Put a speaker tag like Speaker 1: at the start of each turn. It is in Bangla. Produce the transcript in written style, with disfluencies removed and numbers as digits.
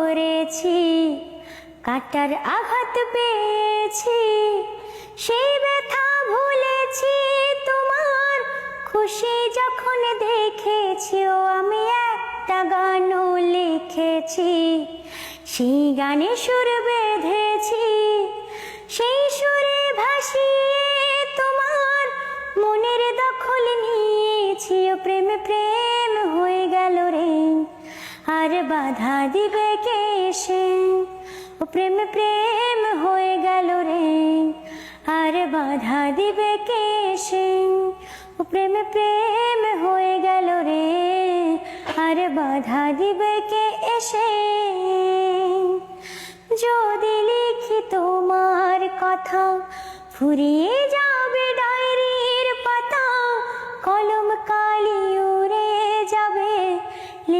Speaker 1: করেছি, কাটার আঘাত পেয়েছি, সেই ব্যথা ভুলেছি তোমার খুশি যখন দেখেছি। ও আমি একটা গানও লিখেছি, সেই গানে সুর বেঁধেছি, সেই সুরে ভাসিয়ে তোমার মনের দখল নিয়েছি। ও প্রেম প্রেম হয়ে গেল রে, আর বাধা দিবে কে এসে? ও প্রেম প্রেম হয়ে গেল রে, আর বাধা দিবে কে এসে? ও প্রেম প্রেম হয়ে গেল রে, আর বাধা দিবে কে এসে? যদি লিখি তোমার কথা, ফুরিয়ে যাবে ডায়েরির পাতা, কলম কালি